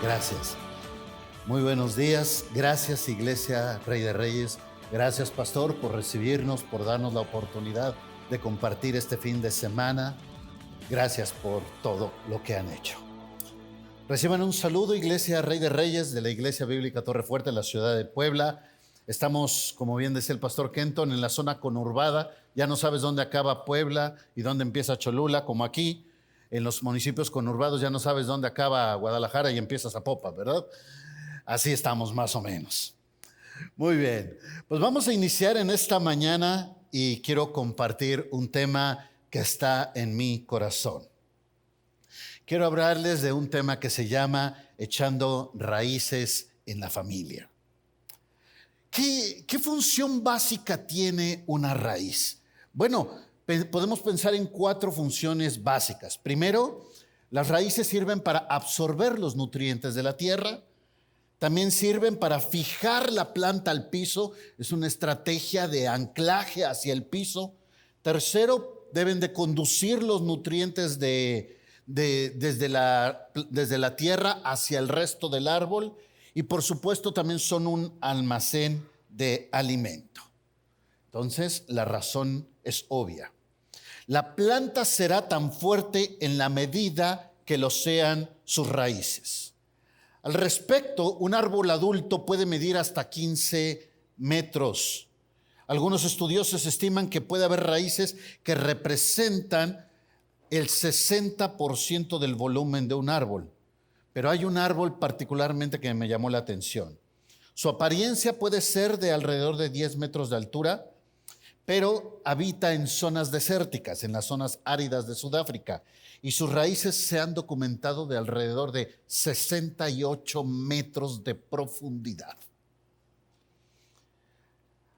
Gracias. Muy buenos días. Gracias, Iglesia Rey de Reyes. Gracias, Pastor, por recibirnos, por darnos la oportunidad de compartir este fin de semana. Gracias por todo lo que han hecho. Reciban un saludo, Iglesia Rey de Reyes, de la Iglesia Bíblica Torrefuerte en la ciudad de Puebla. Estamos, como bien decía el Pastor Kenton, en la zona conurbada. Ya no sabes dónde acaba Puebla y dónde empieza Cholula, como aquí. En los municipios conurbados ya no sabes dónde acaba Guadalajara y empieza Zapopan, ¿verdad? Así estamos más o menos. Muy bien, pues vamos a iniciar en esta mañana y quiero compartir un tema que está en mi corazón. Quiero hablarles de un tema que se llama Echando Raíces en la Familia. ¿Qué función básica tiene una raíz? Bueno, podemos pensar en 4 funciones básicas. Primero, las raíces sirven para absorber los nutrientes de la tierra. También sirven para fijar la planta al piso. Es una estrategia de anclaje hacia el piso. Tercero, deben de conducir los nutrientes desde la tierra hacia el resto del árbol. Y por supuesto también son un almacén de alimento. Entonces, la razón es obvia. La planta será tan fuerte en la medida que lo sean sus raíces. Al respecto, un árbol adulto puede medir hasta 15 metros. Algunos estudiosos estiman que puede haber raíces que representan el 60% del volumen de un árbol. Pero hay un árbol particularmente que me llamó la atención. Su apariencia puede ser de alrededor de 10 metros de altura, pero habita en zonas desérticas, en las zonas áridas de Sudáfrica, y sus raíces se han documentado de alrededor de 68 metros de profundidad.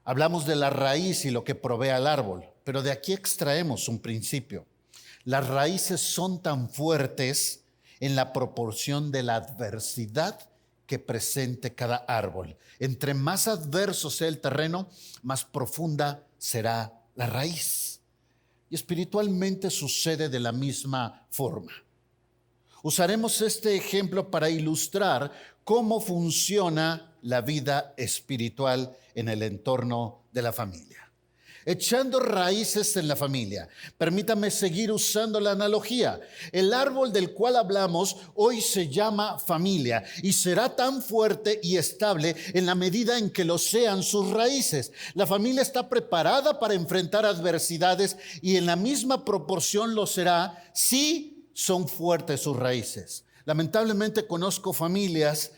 Hablamos de la raíz y lo que provee al árbol, pero de aquí extraemos un principio. Las raíces son tan fuertes en la proporción de la adversidad que presente cada árbol. Entre más adverso sea el terreno, más profunda será la raíz. Y espiritualmente sucede de la misma forma. Usaremos este ejemplo para ilustrar cómo funciona la vida espiritual en el entorno de la familia. Echando raíces en la familia. Permítame seguir usando la analogía. El árbol del cual hablamos hoy se llama familia y será tan fuerte y estable en la medida en que lo sean sus raíces. La familia está preparada para enfrentar adversidades y en la misma proporción lo será si son fuertes sus raíces. Lamentablemente conozco familias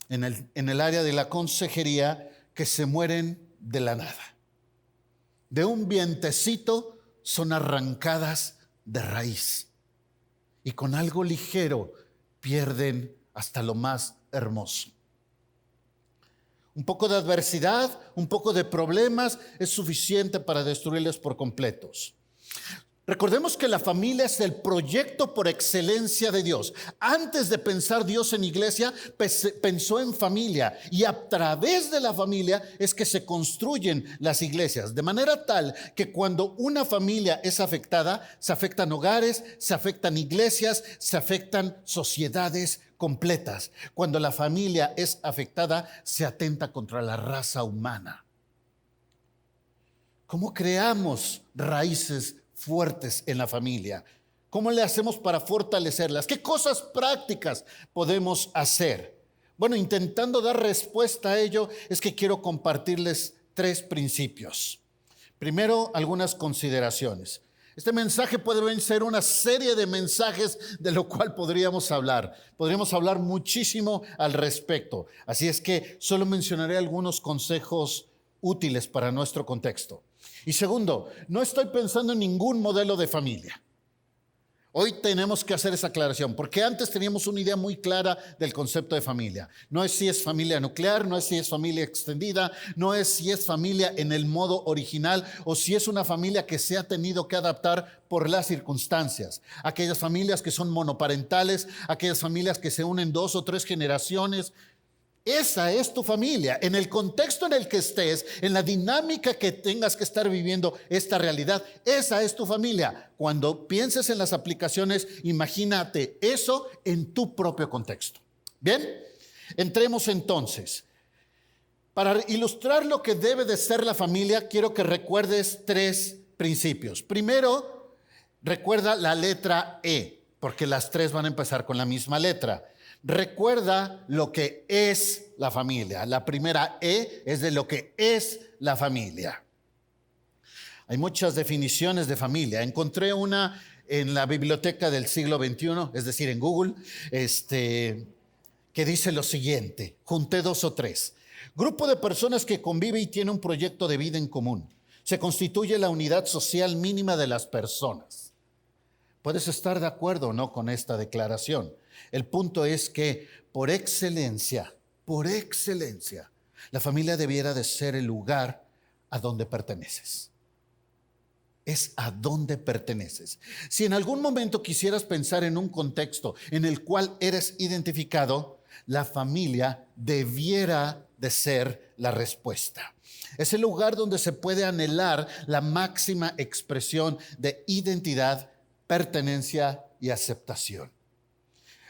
en el área de la consejería que se mueren de la nada. De un vientecito son arrancadas de raíz y con algo ligero pierden hasta lo más hermoso. Un poco de adversidad, un poco de problemas es suficiente para destruirles por completos. Recordemos que la familia es el proyecto por excelencia de Dios. Antes de pensar Dios en iglesia, pensó en familia. Y a través de la familia es que se construyen las iglesias. De manera tal que cuando una familia es afectada, se afectan hogares, se afectan iglesias, se afectan sociedades completas. Cuando la familia es afectada, se atenta contra la raza humana. ¿Cómo creamos raíces fuertes en la familia? ¿Cómo le hacemos para fortalecerlas? ¿Qué cosas prácticas podemos hacer? Bueno, intentando dar respuesta a ello, es que quiero compartirles 3 principios. Primero, algunas consideraciones. Este mensaje puede ser una serie de mensajes de lo cual podríamos hablar. Podríamos hablar muchísimo al respecto. Así es que solo mencionaré algunos consejos útiles para nuestro contexto. Y segundo, no estoy pensando en ningún modelo de familia. Hoy tenemos que hacer esa aclaración, porque antes teníamos una idea muy clara del concepto de familia. No es si es familia nuclear, no es si es familia extendida, no es si es familia en el modo original o si es una familia que se ha tenido que adaptar por las circunstancias. Aquellas familias que son monoparentales, aquellas familias que se unen 2 o 3 generaciones. Esa es tu familia. En el contexto en el que estés, en la dinámica que tengas que estar viviendo esta realidad, esa es tu familia. Cuando pienses en las aplicaciones, imagínate eso en tu propio contexto. Bien, entremos entonces. Para ilustrar lo que debe de ser la familia, quiero que recuerdes 3 principios. Primero, recuerda la letra E, porque las 3 van a empezar con la misma letra. Recuerda lo que es la familia. La primera E es de lo que es la familia. Hay muchas definiciones de familia. Encontré una en la biblioteca del siglo XXI, es decir, en Google, que dice lo siguiente. Junté 2 o 3. Grupo de personas que convive y tiene un proyecto de vida en común. Se constituye la unidad social mínima de las personas. Puedes estar de acuerdo o no con esta declaración. El punto es que por excelencia, la familia debiera de ser el lugar a donde perteneces. Es a donde perteneces. Si en algún momento quisieras pensar en un contexto en el cual eres identificado, la familia debiera de ser la respuesta. Es el lugar donde se puede anhelar la máxima expresión de identidad, pertenencia y aceptación.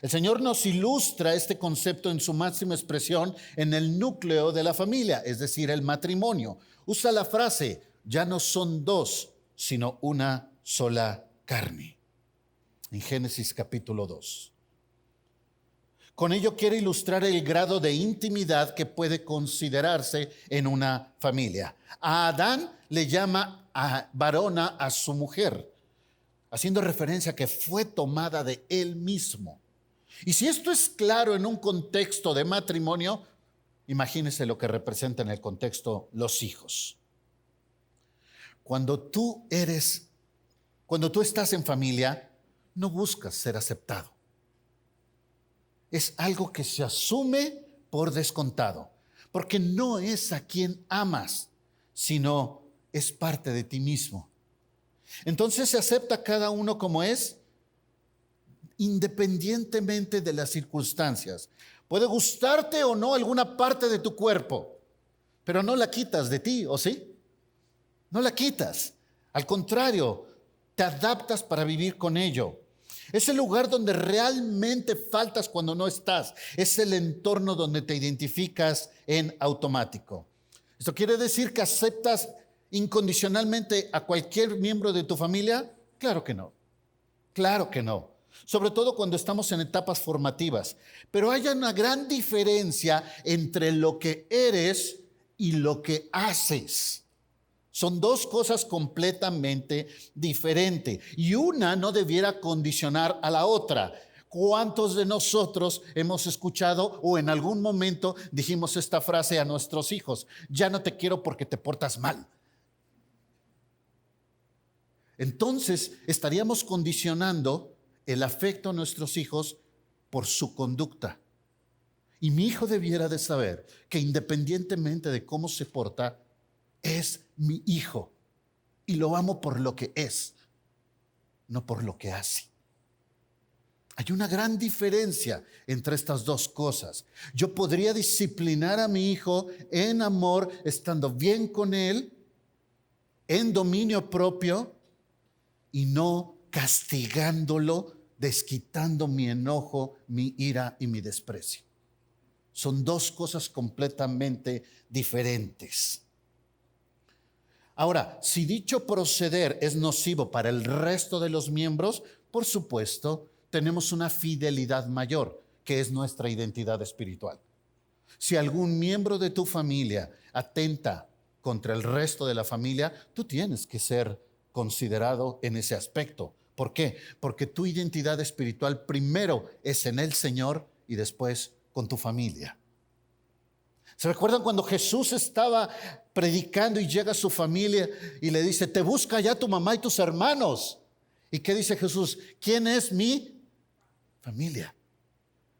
El Señor nos ilustra este concepto en su máxima expresión en el núcleo de la familia, es decir, el matrimonio. Usa la frase, ya no son 2, sino una sola carne. En Génesis capítulo 2. Con ello quiere ilustrar el grado de intimidad que puede considerarse en una familia. A Adán le llama a varona a su mujer, haciendo referencia a que fue tomada de él mismo. Y si esto es claro en un contexto de matrimonio, imagínese lo que representa en el contexto los hijos. Cuando tú estás en familia, no buscas ser aceptado. Es algo que se asume por descontado, porque no es a quien amas, sino es parte de ti mismo. Entonces se acepta cada uno como es, independientemente de las circunstancias. Puede gustarte o no alguna parte de tu cuerpo, pero no la quitas de ti, ¿o sí? No la quitas. Al contrario, te adaptas para vivir con ello. Es el lugar donde realmente faltas cuando no estás. Es el entorno donde te identificas en automático. ¿Esto quiere decir que aceptas incondicionalmente a cualquier miembro de tu familia? Claro que no. Claro que no. Sobre todo cuando estamos en etapas formativas. Pero hay una gran diferencia entre lo que eres y lo que haces. Son 2 cosas completamente diferentes y una no debiera condicionar a la otra. ¿Cuántos de nosotros hemos escuchado o en algún momento dijimos esta frase a nuestros hijos? Ya no te quiero porque te portas mal. Entonces estaríamos condicionando el afecto a nuestros hijos por su conducta. Y mi hijo debiera de saber que independientemente de cómo se porta, es mi hijo y lo amo por lo que es, no por lo que hace. Hay una gran diferencia entre estas 2 cosas. Yo podría disciplinar a mi hijo en amor, estando bien con él, en dominio propio y no castigándolo, desquitando mi enojo, mi ira y mi desprecio. Son 2 cosas completamente diferentes. Ahora, si dicho proceder es nocivo para el resto de los miembros, por supuesto, tenemos una fidelidad mayor, que es nuestra identidad espiritual. Si algún miembro de tu familia atenta contra el resto de la familia, tú tienes que ser considerado en ese aspecto. ¿Por qué? Porque tu identidad espiritual primero es en el Señor y después con tu familia. ¿Se recuerdan cuando Jesús estaba predicando y llega a su familia y le dice, te busca ya tu mamá y tus hermanos? ¿Y qué dice Jesús? ¿Quién es mi familia?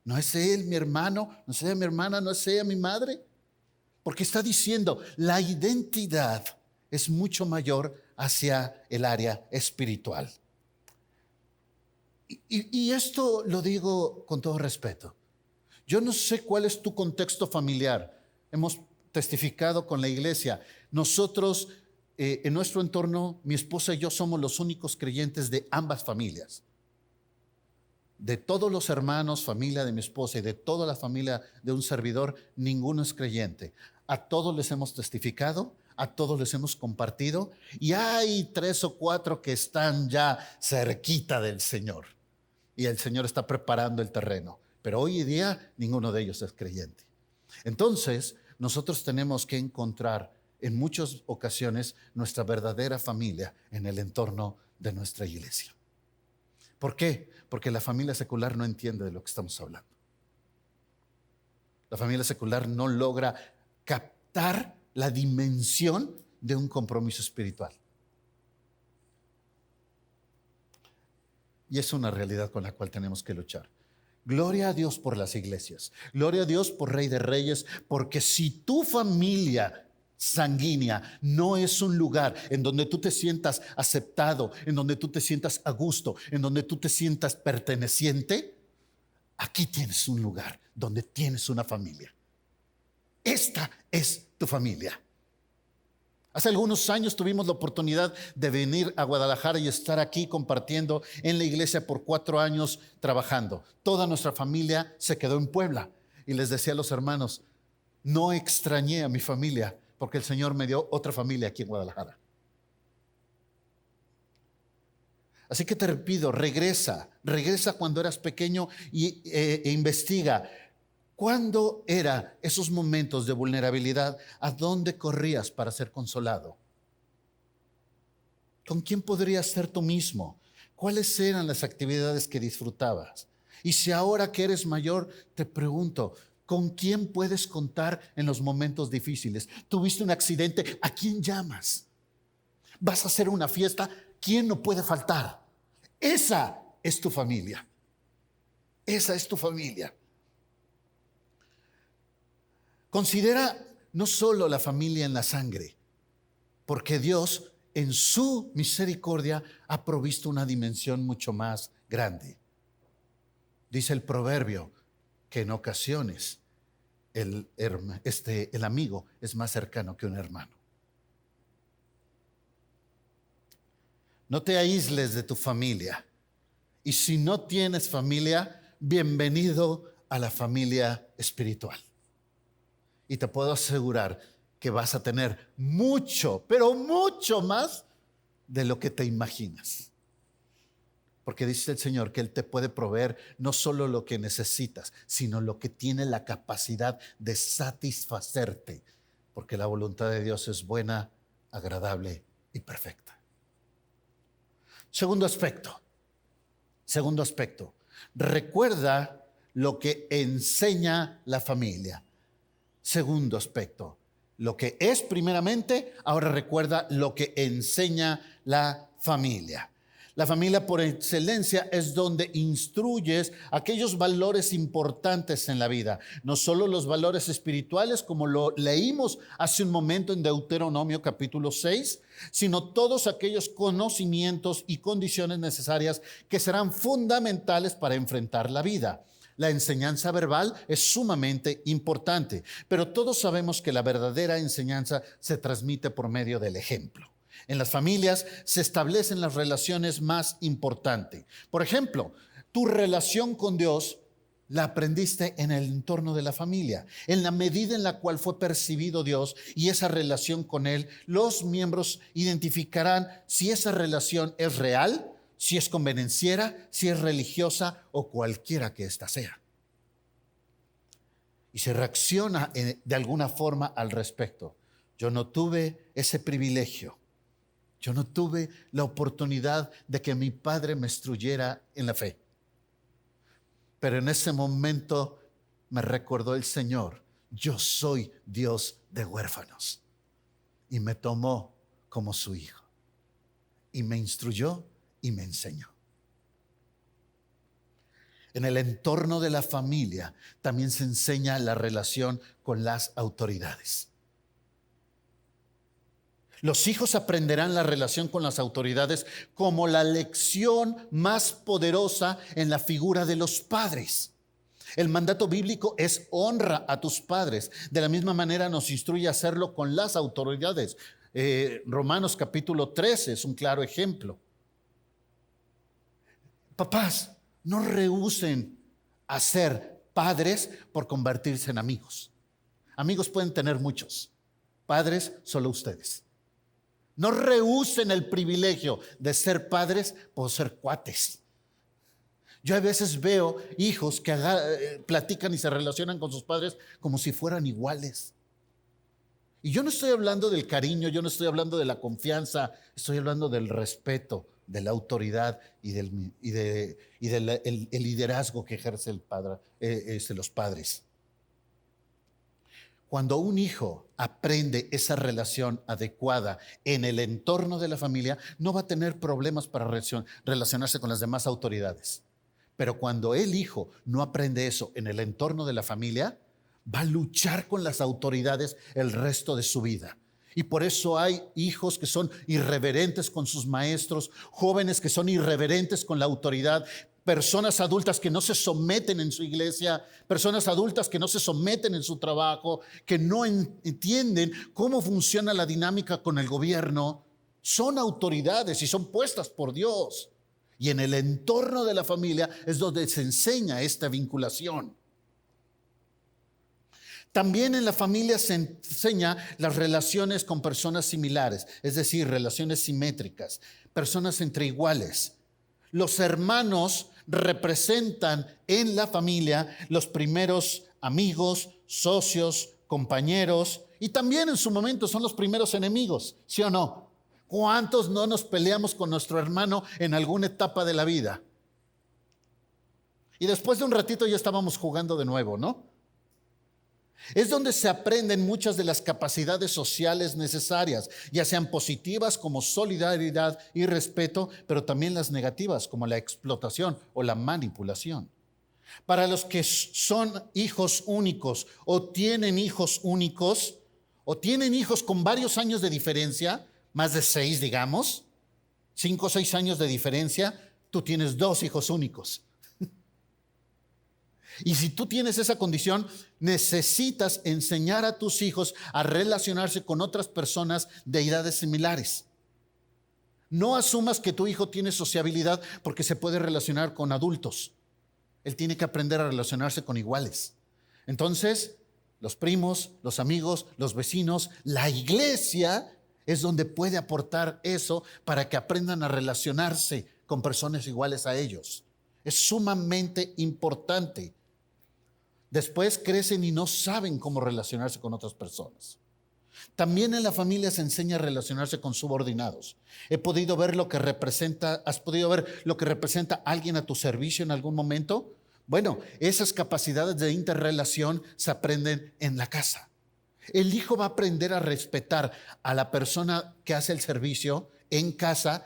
¿No es él mi hermano? ¿No es ella mi hermana? ¿No es ella mi madre? Porque está diciendo, la identidad es mucho mayor hacia el área espiritual. Y esto lo digo con todo respeto. Yo no sé cuál es tu contexto familiar. Hemos testificado con la iglesia. Nosotros, en nuestro entorno, mi esposa y yo somos los únicos creyentes de ambas familias. De todos los hermanos, familia de mi esposa y de toda la familia de un servidor, ninguno es creyente. A todos les hemos testificado, a todos les hemos compartido y hay 3 o 4 que están ya cerquita del Señor y el Señor está preparando el terreno. Pero hoy en día ninguno de ellos es creyente. Entonces, nosotros tenemos que encontrar en muchas ocasiones nuestra verdadera familia en el entorno de nuestra iglesia. ¿Por qué? Porque la familia secular no entiende de lo que estamos hablando. La familia secular no logra captar la dimensión de un compromiso espiritual. Y es una realidad con la cual tenemos que luchar. Gloria a Dios por las iglesias. Gloria a Dios por Rey de Reyes, porque si tu familia sanguínea no es un lugar en donde tú te sientas aceptado, en donde tú te sientas a gusto, en donde tú te sientas perteneciente, aquí tienes un lugar donde tienes una familia. Esta es tu familia. Hace algunos años tuvimos la oportunidad de venir a Guadalajara y estar aquí compartiendo en la iglesia por 4 años trabajando. Toda nuestra familia se quedó en Puebla. Y les decía a los hermanos, no extrañé a mi familia porque el Señor me dio otra familia aquí en Guadalajara. Así que te pido, regresa cuando eras pequeño e investiga. ¿Cuándo eran esos momentos de vulnerabilidad? ¿A dónde corrías para ser consolado? ¿Con quién podrías ser tú mismo? ¿Cuáles eran las actividades que disfrutabas? Y si ahora que eres mayor, te pregunto, ¿con quién puedes contar en los momentos difíciles? ¿Tuviste un accidente? ¿A quién llamas? ¿Vas a hacer una fiesta? ¿Quién no puede faltar? Esa es tu familia. Esa es tu familia. Considera no solo la familia en la sangre, porque Dios en su misericordia ha provisto una dimensión mucho más grande. Dice el proverbio que en ocasiones el amigo es más cercano que un hermano. No te aísles de tu familia. Y si no tienes familia, bienvenido a la familia espiritual. Y te puedo asegurar que vas a tener mucho, pero mucho más de lo que te imaginas. Porque dice el Señor que Él te puede proveer no solo lo que necesitas, sino lo que tiene la capacidad de satisfacerte. Porque la voluntad de Dios es buena, agradable y perfecta. Segundo aspecto. Recuerda lo que enseña la familia. Segundo aspecto, lo que es primeramente, ahora recuerda lo que enseña la familia. La familia por excelencia es donde instruyes aquellos valores importantes en la vida, no solo los valores espirituales como lo leímos hace un momento en Deuteronomio capítulo 6, sino todos aquellos conocimientos y condiciones necesarias que serán fundamentales para enfrentar la vida. La enseñanza verbal es sumamente importante, pero todos sabemos que la verdadera enseñanza se transmite por medio del ejemplo. En las familias se establecen las relaciones más importantes. Por ejemplo, tu relación con Dios la aprendiste en el entorno de la familia. En la medida en la cual fue percibido Dios y esa relación con Él, los miembros identificarán si esa relación es real, si es convenenciera, si es religiosa o cualquiera que ésta sea. Y se reacciona de alguna forma al respecto. Yo no tuve ese privilegio. Yo no tuve la oportunidad de que mi padre me instruyera en la fe. Pero en ese momento me recordó el Señor, yo soy Dios de huérfanos. Y me tomó como su hijo. Y me instruyó y me enseñó. En el entorno de la familia también se enseña la relación con las autoridades. Los hijos aprenderán la relación con las autoridades como la lección más poderosa en la figura de los padres. El mandato bíblico es honra a tus padres. De la misma manera nos instruye a hacerlo con las autoridades. Romanos capítulo 13 es un claro ejemplo. Papás, No rehúsen a ser padres por convertirse en amigos. Amigos pueden tener muchos, padres solo ustedes. No rehúsen el privilegio de ser padres por ser cuates. Yo a veces veo hijos que platican y se relacionan con sus padres como si fueran iguales. Y yo no estoy hablando del cariño, yo no estoy hablando de la confianza, estoy hablando del respeto, de la autoridad y del el liderazgo que ejerce el padre, los padres. Cuando un hijo aprende esa relación adecuada en el entorno de la familia, no va a tener problemas para relacionarse con las demás autoridades. Pero cuando el hijo no aprende eso en el entorno de la familia, va a luchar con las autoridades el resto de su vida. Y por eso hay hijos que son irreverentes con sus maestros, jóvenes que son irreverentes con la autoridad, personas adultas que no se someten en su iglesia, personas adultas que no se someten en su trabajo, que no entienden cómo funciona la dinámica con el gobierno. Son autoridades y son puestas por Dios. Y en el entorno de la familia es donde se enseña esta vinculación. También en la familia se enseña las relaciones con personas similares, es decir, relaciones simétricas, personas entre iguales. Los hermanos representan en la familia los primeros amigos, socios, compañeros y también en su momento son los primeros enemigos, ¿sí o no? ¿Cuántos no nos peleamos con nuestro hermano en alguna etapa de la vida? Y después de un ratito ya estábamos jugando de nuevo, ¿no? Es donde se aprenden muchas de las capacidades sociales necesarias, ya sean positivas como solidaridad y respeto, pero también las negativas como la explotación o la manipulación. Para los que son hijos únicos o tienen hijos únicos o tienen hijos con varios años de diferencia, más de 6 digamos, 5 o 6 años de diferencia, tú tienes 2 hijos únicos. Y si tú tienes esa condición, necesitas enseñar a tus hijos a relacionarse con otras personas de edades similares. No asumas que tu hijo tiene sociabilidad porque se puede relacionar con adultos. Él tiene que aprender a relacionarse con iguales. Entonces, los primos, los amigos, los vecinos, la iglesia es donde puede aportar eso para que aprendan a relacionarse con personas iguales a ellos. Es sumamente importante. Después crecen y no saben cómo relacionarse con otras personas. También en la familia se enseña a relacionarse con subordinados. ¿Has podido ver lo que representa alguien a tu servicio en algún momento? Bueno, esas capacidades de interrelación se aprenden en la casa. El hijo va a aprender a respetar a la persona que hace el servicio en casa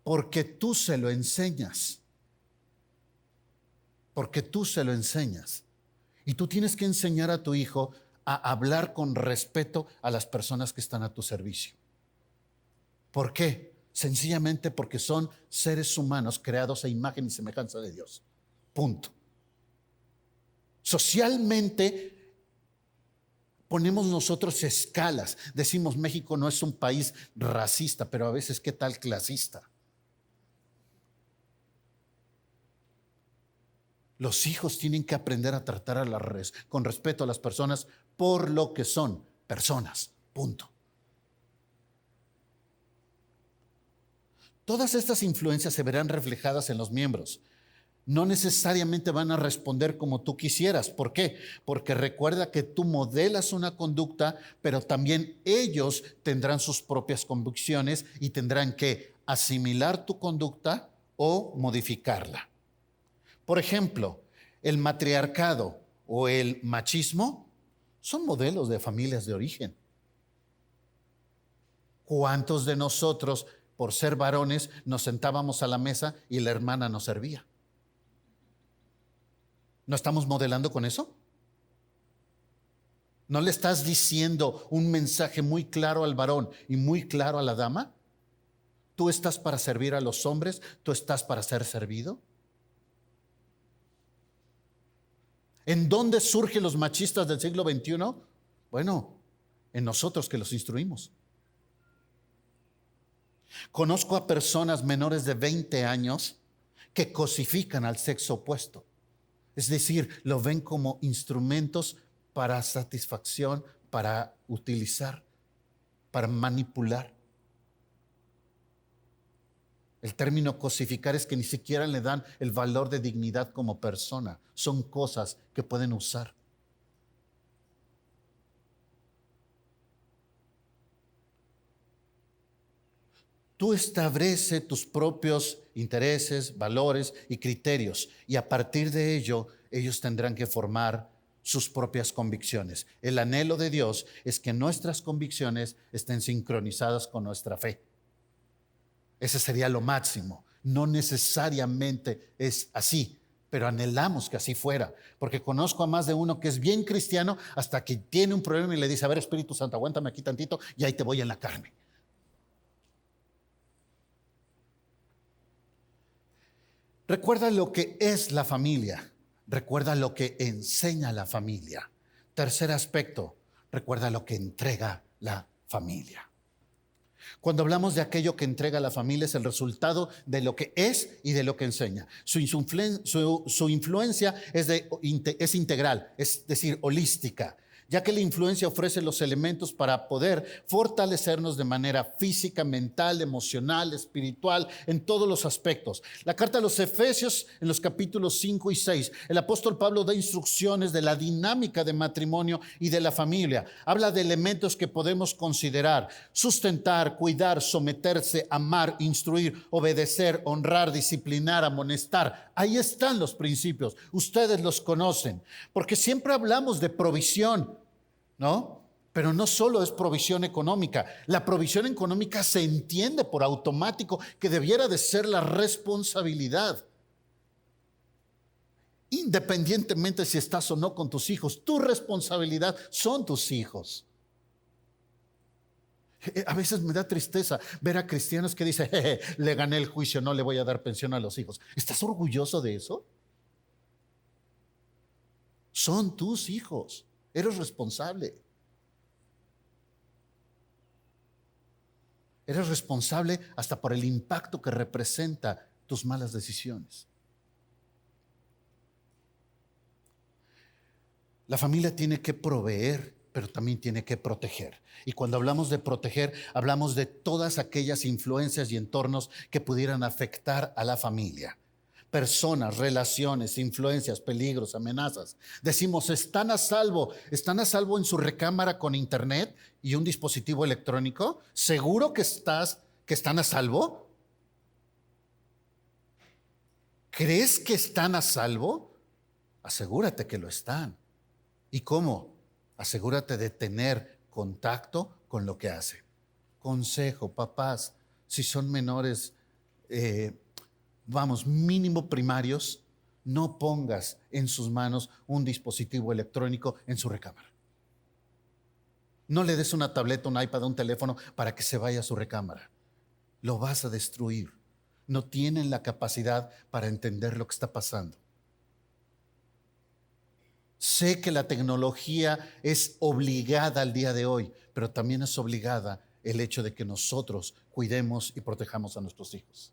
porque tú se lo enseñas. Porque tú se lo enseñas. Y tú tienes que enseñar a tu hijo a hablar con respeto a las personas que están a tu servicio. ¿Por qué? Sencillamente porque son seres humanos creados a imagen y semejanza de Dios. Punto. Socialmente ponemos nosotros escalas. Decimos México no es un país racista, pero a veces ¿qué tal clasista? Los hijos tienen que aprender a tratar con respeto a las personas por lo que son, personas, punto. Todas estas influencias se verán reflejadas en los miembros. No necesariamente van a responder como tú quisieras. ¿Por qué? Porque recuerda que tú modelas una conducta, pero también ellos tendrán sus propias convicciones y tendrán que asimilar tu conducta o modificarla. Por ejemplo, el matriarcado o el machismo son modelos de familias de origen. ¿Cuántos de nosotros, por ser varones, nos sentábamos a la mesa y la hermana nos servía? ¿No estamos modelando con eso? ¿No le estás diciendo un mensaje muy claro al varón y muy claro a la dama? ¿Tú estás para servir a los hombres? ¿Tú estás para ser servido? ¿En dónde surgen los machistas del siglo XXI? Bueno, en nosotros que los instruimos. Conozco a personas menores de 20 años que cosifican al sexo opuesto. Es decir, lo ven como instrumentos para satisfacción, para utilizar, para manipular. El término cosificar es que ni siquiera le dan el valor de dignidad como persona. Son cosas que pueden usar. Tú establece tus propios intereses, valores y criterios, y a partir de ello ellos tendrán que formar sus propias convicciones. El anhelo de Dios es que nuestras convicciones estén sincronizadas con nuestra fe. Ese sería lo máximo. No necesariamente es así, pero anhelamos que así fuera, porque conozco a más de uno que es bien cristiano hasta que tiene un problema y le dice: a ver, Espíritu Santo, aguántame aquí tantito y ahí te voy en la carne. Recuerda lo que es la familia. Recuerda lo que enseña la familia. Tercer aspecto, recuerda lo que entrega la familia. Cuando hablamos de aquello que entrega la familia, es el resultado de lo que es y de lo que enseña. Su influencia es integral, es decir, holística, ya que la influencia ofrece los elementos para poder fortalecernos de manera física, mental, emocional, espiritual, en todos los aspectos. La carta a los Efesios, en los capítulos 5 y 6, el apóstol Pablo da instrucciones de la dinámica de matrimonio y de la familia. Habla de elementos que podemos considerar: sustentar, cuidar, someterse, amar, instruir, obedecer, honrar, disciplinar, amonestar. Ahí están los principios. Ustedes los conocen, porque siempre hablamos de provisión, ¿no? Pero no solo es provisión económica. La provisión económica se entiende por automático que debiera de ser la responsabilidad. Independientemente si estás o no con tus hijos, tu responsabilidad son tus hijos. A veces me da tristeza ver a cristianos que dicen: le gané el juicio, no le voy a dar pensión a los hijos. ¿Estás orgulloso de eso? Son tus hijos. Eres responsable. Eres responsable hasta por el impacto que representa tus malas decisiones. La familia tiene que proveer, pero también tiene que proteger. Y cuando hablamos de proteger, hablamos de todas aquellas influencias y entornos que pudieran afectar a la familia. Personas, relaciones, influencias, peligros, amenazas. Decimos: ¿están a salvo? ¿Están a salvo en su recámara con internet y un dispositivo electrónico? ¿Seguro que están a salvo? ¿Crees que están a salvo? Asegúrate que lo están. ¿Y cómo? Asegúrate de tener contacto con lo que hace. Consejo, papás, si son menores, mínimo primarios, no pongas en sus manos un dispositivo electrónico en su recámara. No le des una tableta, un iPad, un teléfono para que se vaya a su recámara. Lo vas a destruir. No tienen la capacidad para entender lo que está pasando. Sé que la tecnología es obligada al día de hoy, pero también es obligada el hecho de que nosotros cuidemos y protejamos a nuestros hijos.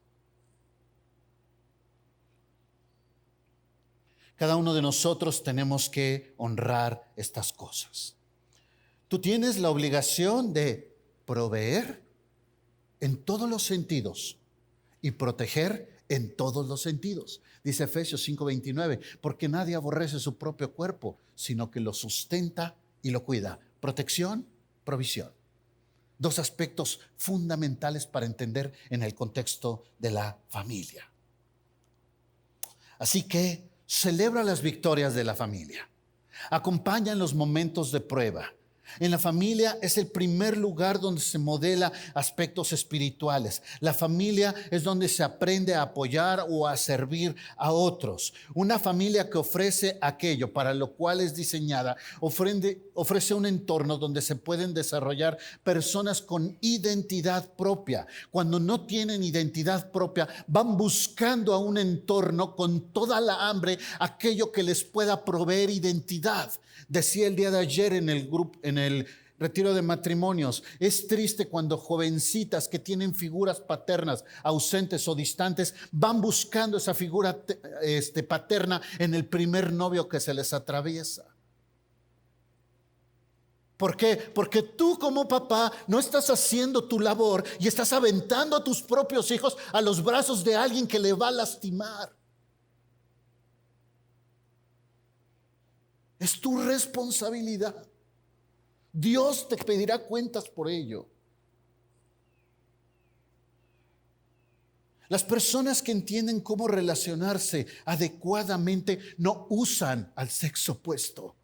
Cada uno de nosotros tenemos que honrar estas cosas. Tú tienes la obligación de proveer en todos los sentidos y proteger en todos los sentidos. Dice Efesios 5:29, porque nadie aborrece su propio cuerpo, sino que lo sustenta y lo cuida. Protección, provisión. Dos aspectos fundamentales para entender en el contexto de la familia. Así que celebra las victorias de la familia. Acompaña en los momentos de prueba. En la familia es el primer lugar donde se modela aspectos espirituales. La familia es donde se aprende a apoyar o a servir a otros. Una familia que ofrece aquello para lo cual es diseñada, ofrece un entorno donde se pueden desarrollar personas con identidad propia. Cuando no tienen identidad propia, van buscando a un entorno con toda la hambre aquello que les pueda proveer identidad. Decía el día de ayer en el retiro de matrimonios. Es triste cuando jovencitas que tienen figuras paternas ausentes o distantes van buscando esa figura paterna en el primer novio que se les atraviesa. ¿Por qué? Porque tú como papá no estás haciendo tu labor y estás aventando a tus propios hijos a los brazos de alguien que le va a lastimar. Es tu responsabilidad. Dios te pedirá cuentas por ello. Las personas que entienden cómo relacionarse adecuadamente no usan al sexo opuesto.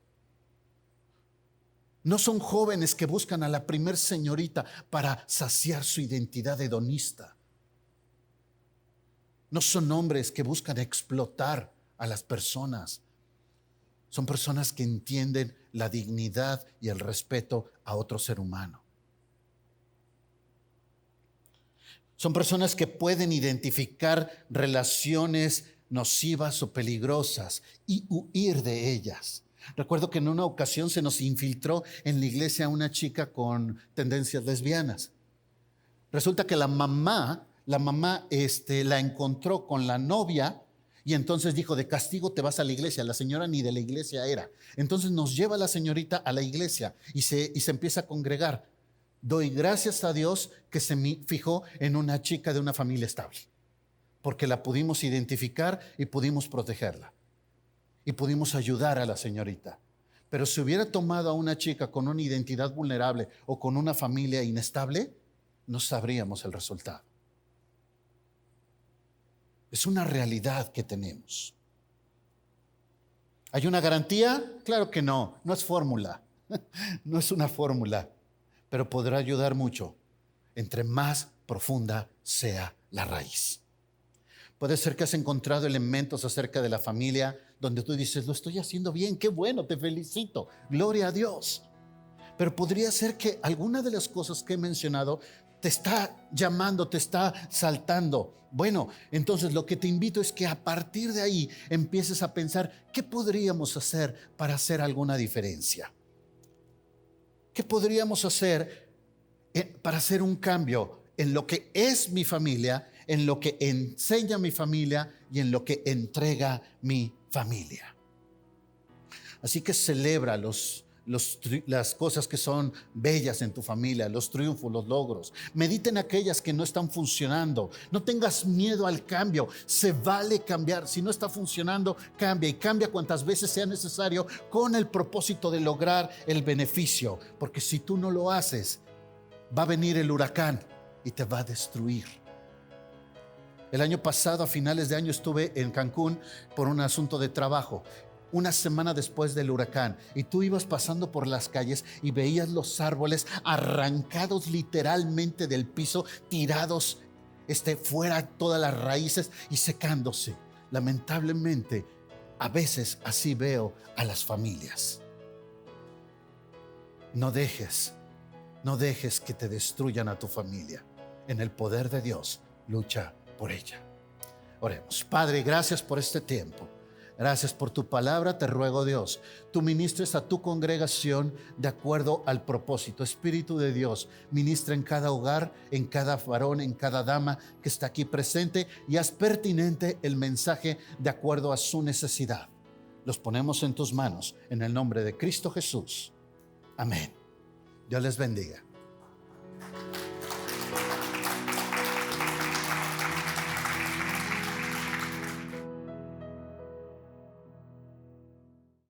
No son jóvenes que buscan a la primer señorita para saciar su identidad hedonista. No son hombres que buscan explotar a las personas. Son personas que entienden la dignidad y el respeto a otro ser humano. Son personas que pueden identificar relaciones nocivas o peligrosas y huir de ellas. Recuerdo que en una ocasión se nos infiltró en la iglesia una chica con tendencias lesbianas. Resulta que la mamá la encontró con la novia y entonces dijo: de castigo te vas a la iglesia. La señora ni de la iglesia era. Entonces nos lleva la señorita a la iglesia y se empieza a congregar. Doy gracias a Dios que se me fijó en una chica de una familia estable, porque la pudimos identificar y pudimos protegerla. Y pudimos ayudar a la señorita. Pero si hubiera tomado a una chica con una identidad vulnerable o con una familia inestable, no sabríamos el resultado. Es una realidad que tenemos. ¿Hay una garantía? Claro que no, no es fórmula. No es una fórmula, pero podrá ayudar mucho entre más profunda sea la raíz. Puede ser que has encontrado elementos acerca de la familia donde tú dices: lo estoy haciendo bien, qué bueno, te felicito, gloria a Dios. Pero podría ser que alguna de las cosas que he mencionado te está llamando, te está saltando. Bueno, entonces lo que te invito es que a partir de ahí empieces a pensar: ¿qué podríamos hacer para hacer alguna diferencia? ¿Qué podríamos hacer para hacer un cambio en lo que es mi familia, en lo que enseña mi familia y en lo que entrega mi familia? Así que celebra las cosas que son bellas en tu familia, los triunfos, los logros. Medita en aquellas que no están funcionando. No tengas miedo al cambio. Se vale cambiar. Si no está funcionando, cambia, y cambia cuantas veces sea necesario con el propósito de lograr el beneficio. Porque si tú no lo haces, va a venir el huracán y te va a destruir. El año pasado, a finales de año, estuve en Cancún por un asunto de trabajo. Una semana después del huracán, y tú ibas pasando por las calles y veías los árboles arrancados literalmente del piso, tirados fuera todas las raíces y secándose. Lamentablemente, a veces así veo a las familias. No dejes que te destruyan a tu familia. En el poder de Dios, lucha por ella. Oremos. Padre, gracias por este tiempo. Gracias por tu palabra. Te ruego, Dios, tú ministres a tu congregación de acuerdo al propósito. Espíritu de Dios, ministra en cada hogar, en cada varón, en cada dama que está aquí presente, y haz pertinente el mensaje de acuerdo a su necesidad. Los ponemos en tus manos, en el nombre de Cristo Jesús. Amén. Dios les bendiga.